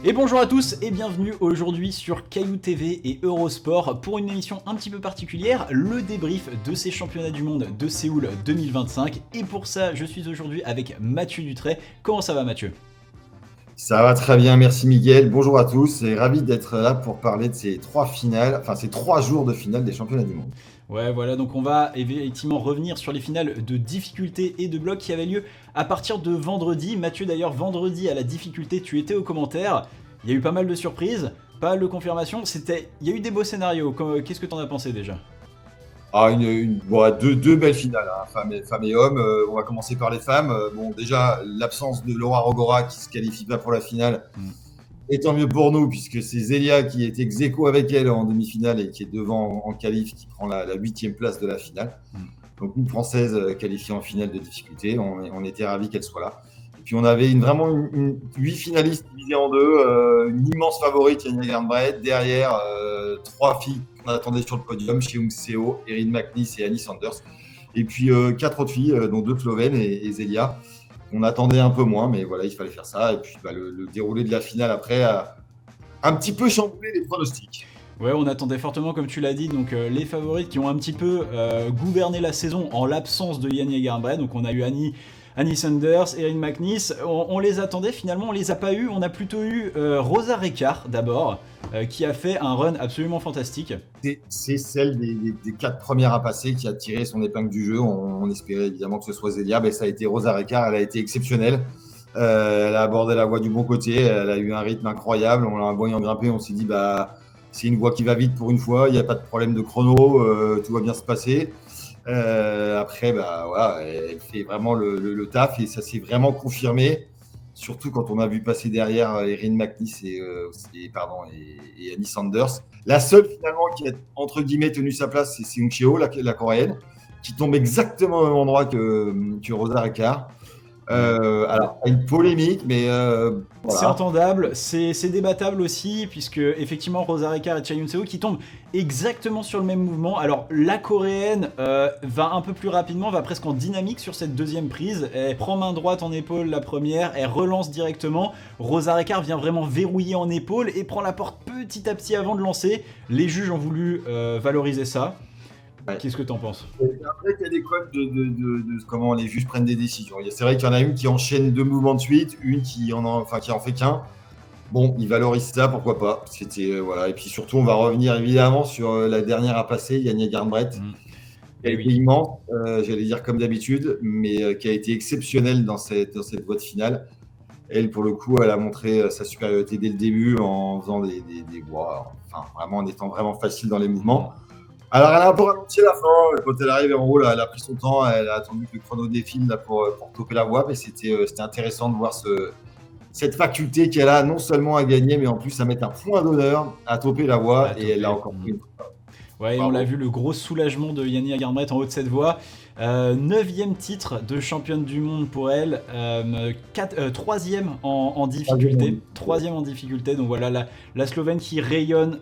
Et bonjour à tous et bienvenue aujourd'hui sur Caillou TV et Eurosport pour une émission un petit peu particulière, le débrief de ces championnats du monde de Séoul 2025. Et pour ça, je suis aujourd'hui avec Mathieu Dutray. Comment ça va Mathieu ? Ça va très bien, merci Miguel. Bonjour à tous et ravi d'être là pour parler de ces ces 3 jours de finale des championnats du monde. Ouais, voilà, donc on va effectivement revenir sur les finales de difficulté et de bloc qui avaient lieu à partir de vendredi. Mathieu, d'ailleurs, vendredi à la difficulté, tu étais aux commentaires. Il y a eu pas mal de surprises, pas mal de confirmations. Il y a eu des beaux scénarios. Qu'est-ce que t'en as pensé déjà ? Deux belles finales, hein, femmes et hommes. On va commencer par les femmes. Déjà, l'absence de Laura Rogora qui se qualifie pas pour la finale. Et tant mieux pour nous, puisque c'est Zélia qui est ex aequo avec elle en demi-finale et qui est devant en qualif, qui prend la 8e place de la finale. Donc une Française qualifiée en finale de difficulté, on était ravis qu'elle soit là. Et puis on avait vraiment 8 finalistes divisés en deux, une immense favorite, Janja Garnbret, derrière 3 filles qu'on attendait sur le podium, Cheung Seo, Erin McNeice et Annie Sanders. Et puis 4 autres filles, dont 2 Slovènes et Zélia. On attendait un peu moins, mais voilà, il fallait faire ça. Et puis le déroulé de la finale après a un petit peu chamboulé les pronostics. Ouais, on attendait fortement, comme tu l'as dit, donc les favorites qui ont un petit peu gouverné la saison en l'absence de Janja Garnbret. Donc on a eu Annie Sanders, Erin McNeice, on les attendait, finalement on les a pas eu. On a plutôt eu Rosa Reccar d'abord, qui a fait un run absolument fantastique. C'est celle des 4 premières à passer qui a tiré son épingle du jeu. On espérait évidemment que ce soit Zélia, mais ça a été Rosa Reccar, elle a été exceptionnelle. Elle a abordé la voie du bon côté, elle a eu un rythme incroyable. On l'a voyant grimper, on s'est dit c'est une voie qui va vite pour une fois, il n'y a pas de problème de chrono, tout va bien se passer. Après, elle fait vraiment le taf et ça s'est vraiment confirmé, surtout quand on a vu passer derrière Erin McNeice et Annie Sanders. La seule finalement qui a entre guillemets tenu sa place, c'est Seung Cheo, la coréenne, qui tombe exactement au même endroit que Rosa Reccar. Alors, une polémique, mais voilà. C'est entendable, c'est débattable aussi, puisque effectivement Rosa Reccar et Cheung Seo qui tombent exactement sur le même mouvement. Alors la coréenne va un peu plus rapidement, va presque en dynamique sur cette deuxième prise. Elle prend main droite en épaule la première, elle relance directement. Rosa Reccar vient vraiment verrouiller en épaule et prend la porte petit à petit avant de lancer. Les juges ont voulu valoriser ça. Ouais. Qu'est-ce que t'en penses ? Après, il y a des codes de comment les juges prennent des décisions. C'est vrai qu'il y en a une qui enchaîne 2 mouvements de suite, une qui en fait qu'un. Bon, ils valorisent ça, pourquoi pas. Voilà. Et puis surtout, on va revenir évidemment sur la dernière à passer, Janja Garnbret. Elle était immense, j'allais dire comme d'habitude, mais qui a été exceptionnelle dans cette voie de finale. Elle, pour le coup, elle a montré sa supériorité dès le début en faisant des vraiment en étant vraiment facile dans les mouvements. Alors, elle a un peu ralenti à la fin. Quand elle arrive en haut, là, elle a pris son temps. Elle a attendu que le chrono défile là, pour toper la voie. Mais c'était intéressant de voir cette faculté qu'elle a non seulement à gagner, mais en plus à mettre un point d'honneur à toper la voie. Et elle l'a encore pris une fois. Ouais, et on l'a vu, le gros soulagement de Janja Garnbret en haut de cette voie. 9e titre de championne du monde pour elle, 3e en difficulté. 3e en difficulté, donc voilà la Slovène qui rayonne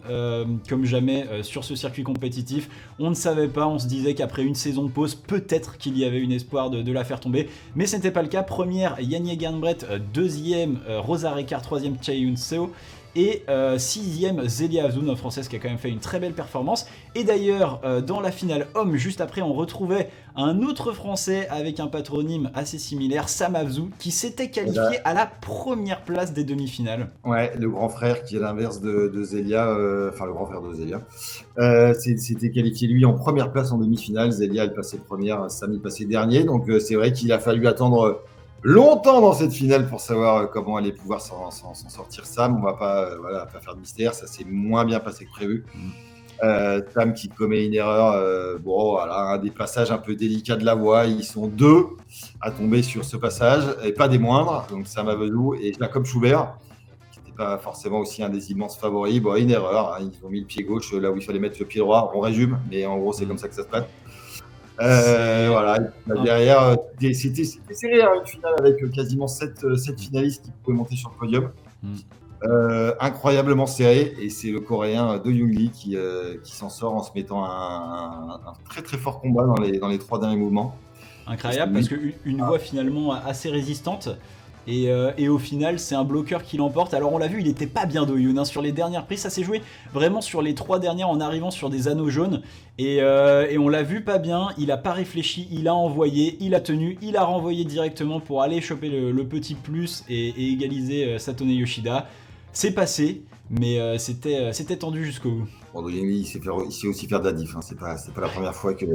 comme jamais sur ce circuit compétitif. On ne savait pas, on se disait qu'après une saison de pause, peut-être qu'il y avait une espoir de la faire tomber, mais ce n'était pas le cas. Première, Janja Garnbret, 2e, Rosa Reccar, 3e, Cheung Seo. Et 6e, Zélia Azun, française qui a quand même fait une très belle performance. Et d'ailleurs, dans la finale homme, juste après, on retrouvait un autre français avec un patronyme assez similaire, Sam Afzou, qui s'était qualifié à la première place des demi-finales. Ouais, le grand frère qui est l'inverse de Zélia, le grand frère de Zélia, s'était qualifié lui en première place en demi-finale. Zélia, elle passait première, Sam, il passait dernier. Donc c'est vrai qu'il a fallu attendre longtemps dans cette finale pour savoir comment allait pouvoir s'en sortir Sam. On va pas faire de mystère, ça s'est moins bien passé que prévu. Sam qui commet une erreur, un des passages un peu délicats de la voie. Ils sont 2 à tomber sur ce passage, et pas des moindres. Donc Sam Afzou et Jacob Schubert, qui n'était pas forcément aussi un des immenses favoris. Une erreur, hein. Ils ont mis le pied gauche là où il fallait mettre le pied droit. On résume, mais en gros c'est comme ça que ça se passe. Derrière, c'était serré, une finale avec quasiment 7 finalistes qui pouvaient monter sur le podium. Incroyablement serré, et c'est le coréen Do Young Lee qui s'en sort en se mettant un très très fort combat dans les 3 derniers mouvements. Incroyable, parce qu'une voie finalement assez résistante. Et au final, c'est un bloqueur qui l'emporte. Alors on l'a vu, il était pas bien Do-Yoon hein, sur les dernières prises. Ça s'est joué vraiment sur les 3 dernières en arrivant sur des anneaux jaunes. Et on l'a vu pas bien. Il a pas réfléchi, il a envoyé, il a tenu, il a renvoyé directement pour aller choper le petit plus et égaliser Satone Yoshida. C'est passé, mais c'était tendu jusqu'au bout. Bon, il sait aussi faire de la diff. Hein. C'est pas la première fois qu'il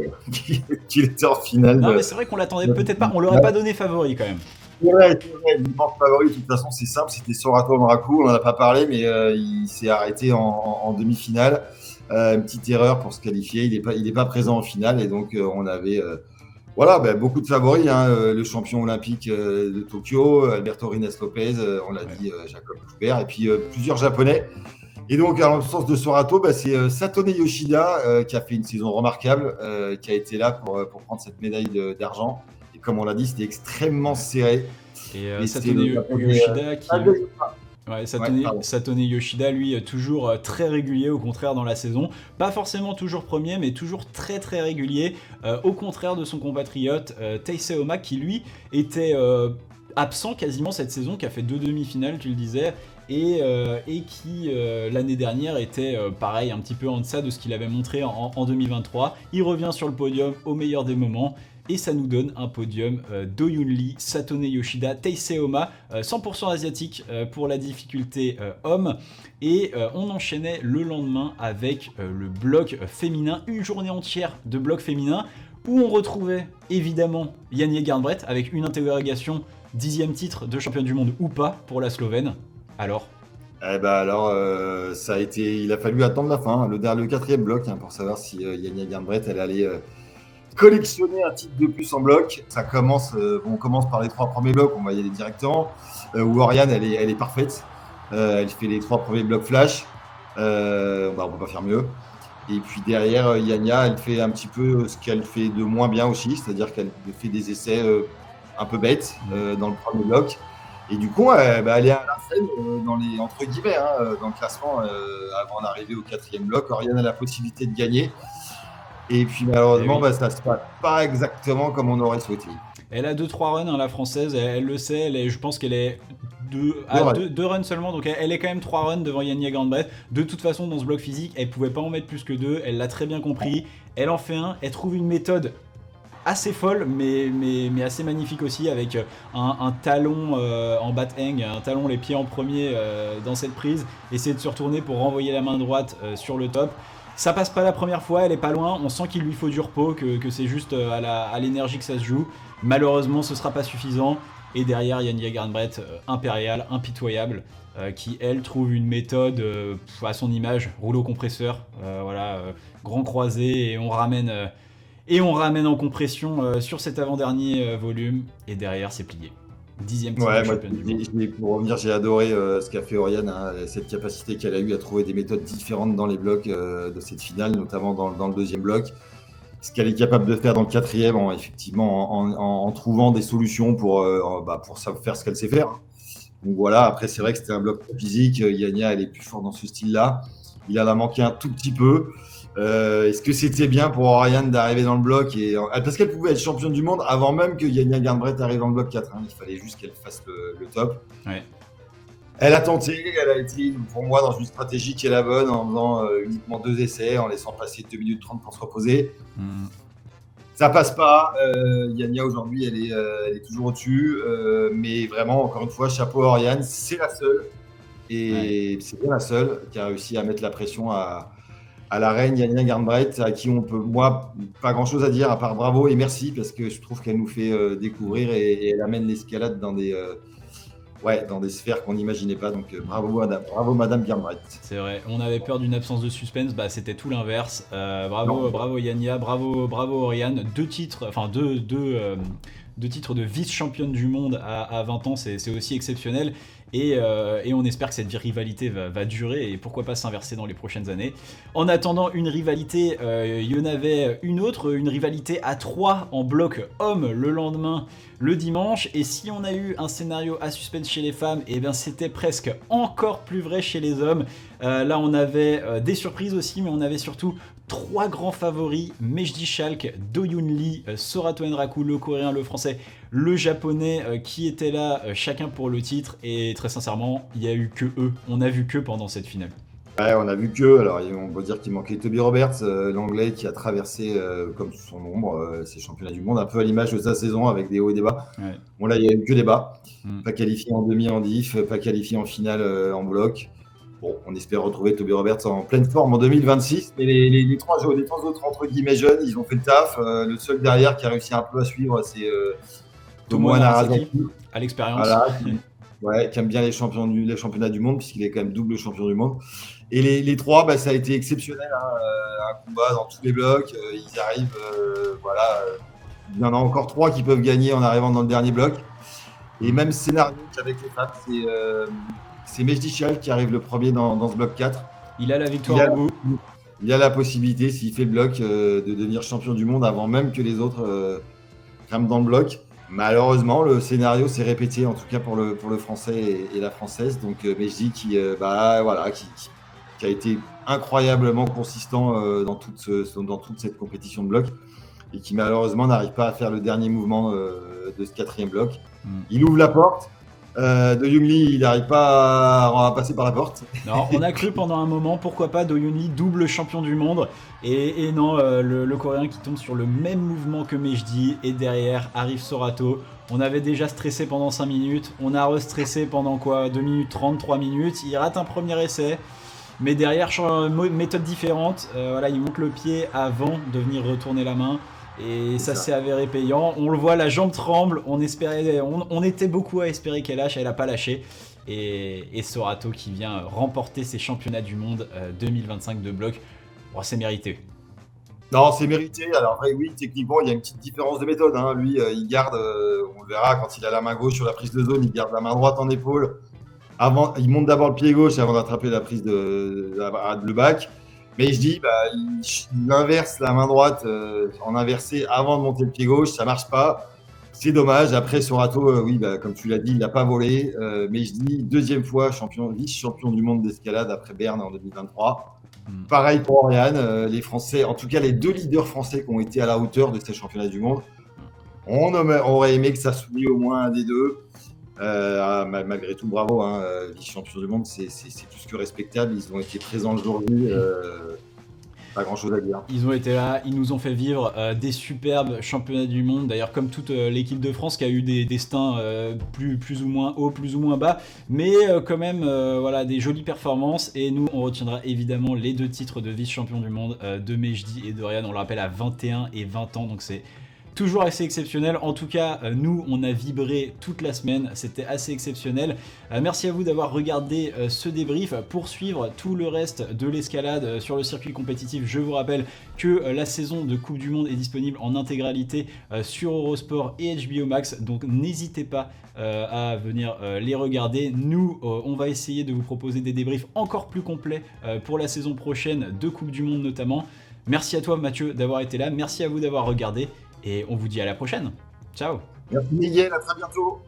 était en finale. Non, mais c'est vrai qu'on l'attendait peut-être pas. On l'aurait pas donné favori quand même. C'est vrai. L'immense favori, de toute façon, c'est simple. C'était Sorato Mraku. On n'en a pas parlé, mais il s'est arrêté en demi-finale. Une petite erreur pour se qualifier. Il n'est pas présent en finale. Et donc, on avait beaucoup de favoris. Hein. Le champion olympique de Tokyo, Alberto Rines Lopez, on l'a dit, Jacob Joubert. Et puis, plusieurs Japonais. Et donc, à l'absence de Sorato, c'est Satone Yoshida qui a fait une saison remarquable, qui a été là pour prendre cette médaille d'argent. Et comme on l'a dit, c'était extrêmement serré. Et Satone Yoshida qui... Ouais, Satone Yoshida, lui, toujours très régulier, au contraire, dans la saison. Pas forcément toujours premier, mais toujours très très régulier. Au contraire de son compatriote Taisei Oma, qui lui était absent quasiment cette saison, qui a fait 2 demi-finales, tu le disais, et qui l'année dernière était pareil, un petit peu en deçà de ce qu'il avait montré en 2023. Il revient sur le podium au meilleur des moments. Et ça nous donne un podium Do-Yoon Lee, Satone Yoshida, Taisei Oma, 100% asiatique pour la difficulté homme. Et on enchaînait le lendemain avec le bloc féminin, une journée entière de bloc féminin, où on retrouvait évidemment Janja Garnbret avec une interrogation, 10e titre de championne du monde ou pas pour la Slovène. Alors ça a été, il a fallu attendre la fin, le 4e bloc, pour savoir si Janja Garnbret elle allait collectionner un titre de plus en bloc. Ça commence, on commence par les 3 premiers blocs, on va y aller directement. Où Oriane, elle est parfaite. Elle fait les 3 premiers blocs flash. On peut pas faire mieux. Et puis derrière, Janja, elle fait un petit peu ce qu'elle fait de moins bien aussi, c'est-à-dire qu'elle fait des essais un peu bêtes dans le premier bloc. Et du coup, elle est à la scène dans les entre guillemets, dans le classement avant d'arriver au 4e bloc. Oriane a la possibilité de gagner. Et puis malheureusement, ça se passe pas exactement comme on aurait souhaité. Elle a 2-3 runs, la française, elle le sait, je pense qu'elle est 2 runs seulement, donc elle est quand même 3 runs devant Janja Garnbret. De toute façon, dans ce bloc physique, elle pouvait pas en mettre plus que 2, elle l'a très bien compris, elle en fait un, elle trouve une méthode assez folle, mais assez magnifique aussi, avec un talon en bat hang, un talon les pieds en premier dans cette prise, essayer de se retourner pour renvoyer la main droite sur le top. Ça passe pas la première fois, elle est pas loin, on sent qu'il lui faut du repos, que c'est juste à l'énergie que ça se joue. Malheureusement, ce sera pas suffisant. Et derrière, Janja Garnbret, impériale, impitoyable, qui elle trouve une méthode à son image, rouleau compresseur, grand croisé, et on ramène en compression sur cet avant-dernier volume, et derrière c'est plié. 10e titre championne du monde. Pour revenir, j'ai adoré ce qu'a fait Oriane, cette capacité qu'elle a eue à trouver des méthodes différentes dans les blocs de cette finale, notamment dans le 2e bloc. Ce qu'elle est capable de faire dans le 4e, en trouvant des solutions pour faire ce qu'elle sait faire. Donc voilà, après c'est vrai que c'était un bloc physique, Janja elle est plus forte dans ce style-là. Il en a manqué un tout petit peu. Est-ce que c'était bien pour Oriane d'arriver dans le bloc parce qu'elle pouvait être championne du monde avant même que Janja Garnbret arrive dans le bloc 4. Il fallait juste qu'elle fasse le top. Ouais. Elle a tenté, elle a été pour moi dans une stratégie qui est la bonne, en faisant uniquement 2 essais, en laissant passer 2 minutes 30 pour se reposer. Ça passe pas. Janja aujourd'hui, elle est toujours au-dessus. Mais vraiment, encore une fois, chapeau à Oriane, c'est la seule. Et c'est bien la seule qui a réussi à mettre la pression à la reine Janja Garnbret, à qui on peut, moi, pas grand-chose à dire, à part bravo et merci, parce que je trouve qu'elle nous fait découvrir et elle amène l'escalade dans des sphères qu'on n'imaginait pas. Donc bravo Madame Garnbret. C'est vrai, on avait peur d'une absence de suspense, c'était tout l'inverse. Bravo Janja, bravo Oriane. 2 titres, deux titres de vice-championne du monde à 20 ans, c'est aussi exceptionnel. Et on espère que cette rivalité va durer et pourquoi pas s'inverser dans les prochaines années. En attendant une rivalité, il y en avait une autre, une rivalité à 3 en bloc homme le lendemain, le dimanche. Et si on a eu un scénario à suspense chez les femmes, et bien c'était presque encore plus vrai chez les hommes. Là on avait des surprises aussi, mais on avait surtout 3 grands favoris: Mejdi Schalk, Do Yoon Lee, Sorato Enraku, le coréen, le français, le japonais, qui étaient là chacun pour le titre. Et très sincèrement, il n'y a eu que eux, on a vu que pendant cette finale. Ouais, on a vu que, alors on peut dire qu'il manquait Toby Roberts, l'anglais qui a traversé comme son ombre ces championnats du monde, un peu à l'image de sa saison avec des hauts et des bas. Ouais. Bon là, il n'y a eu que des bas, pas qualifié en demi en diff, pas qualifié en finale en bloc. Bon, on espère retrouver Toby Roberts en pleine forme en 2026. Mais les trois autres, entre guillemets, jeunes, ils ont fait le taf. Le seul derrière qui a réussi un peu à suivre, c'est Tomohiro Narazaki, à l'expérience. Voilà, qui aime bien les championnats du monde, puisqu'il est quand même double champion du monde. Et les trois, bah, ça a été exceptionnel, hein, un combat dans tous les blocs. Ils arrivent, il y en a encore 3 qui peuvent gagner en arrivant dans le dernier bloc. Et même scénario qu'avec les femmes, c'est Mejdi Schalk qui arrive le premier dans ce bloc 4. Il a la victoire au bout. Il a la possibilité, s'il fait le bloc, de devenir champion du monde avant même que les autres grimpent dans le bloc. Malheureusement, le scénario s'est répété, en tout cas pour le français et la française. Donc Mejdi qui a été incroyablement consistant dans toute cette compétition de bloc et qui malheureusement n'arrive pas à faire le dernier mouvement de ce 4e bloc. Il ouvre la porte. Do Yoon Lee, il n'arrive pas à passer par la porte. Non, on a cru pendant un moment, pourquoi pas Do Yoon Lee, double champion du monde. Et non, le coréen qui tombe sur le même mouvement que Mejdi. Et derrière arrive Sorato. On avait déjà stressé pendant 5 minutes. On a restressé pendant 2 minutes 30, 3 minutes. Il rate un premier essai. Mais derrière, méthode différente. Il monte le pied avant de venir retourner la main. Et ça s'est avéré payant. On le voit, la jambe tremble. On était beaucoup à espérer qu'elle lâche. Elle n'a pas lâché. Et Sorato qui vient remporter ses championnats du monde 2025 de bloc. Bon, c'est mérité. Non, c'est mérité. Alors après, oui, techniquement, il y a une petite différence de méthode. Hein. Lui, il garde, on le verra quand il a la main gauche sur la prise de zone, il garde la main droite en épaule. Il monte d'abord le pied gauche avant d'attraper la prise le back. Mais je dis, il inverse la main droite en inversé avant de monter le pied gauche. Ça marche pas. C'est dommage. Après, Sorato, comme tu l'as dit, il n'a pas volé. Mais je dis, 2e fois vice-champion du monde d'escalade après Berne en 2023. Pareil pour Oriane. Les Français, en tout cas les 2 leaders français qui ont été à la hauteur de ces championnats du monde. On aurait aimé que ça soulie au moins un des deux. Malgré tout, bravo, hein, vice-champion du monde, c'est plus que respectable. Ils ont été présents le jour J. Pas grand chose à dire. Ils ont été là, ils nous ont fait vivre des superbes championnats du monde. D'ailleurs, comme toute l'équipe de France qui a eu des destins plus ou moins hauts, plus ou moins bas, mais quand même des jolies performances. Et nous, on retiendra évidemment les 2 titres de vice-champion du monde de Mejdi et d'Oriane. On le rappelle, à 21 et 20 ans, donc c'est toujours assez exceptionnel. En tout cas, nous, on a vibré toute la semaine. C'était assez exceptionnel. Merci à vous d'avoir regardé ce débrief. Pour suivre tout le reste de l'escalade sur le circuit compétitif, je vous rappelle que la saison de Coupe du Monde est disponible en intégralité sur Eurosport et HBO Max. Donc, n'hésitez pas à venir les regarder. Nous, on va essayer de vous proposer des débriefs encore plus complets pour la saison prochaine de Coupe du Monde notamment. Merci à toi, Mathieu, d'avoir été là. Merci à vous d'avoir regardé. Et on vous dit à la prochaine. Ciao. Merci Miguel, à très bientôt.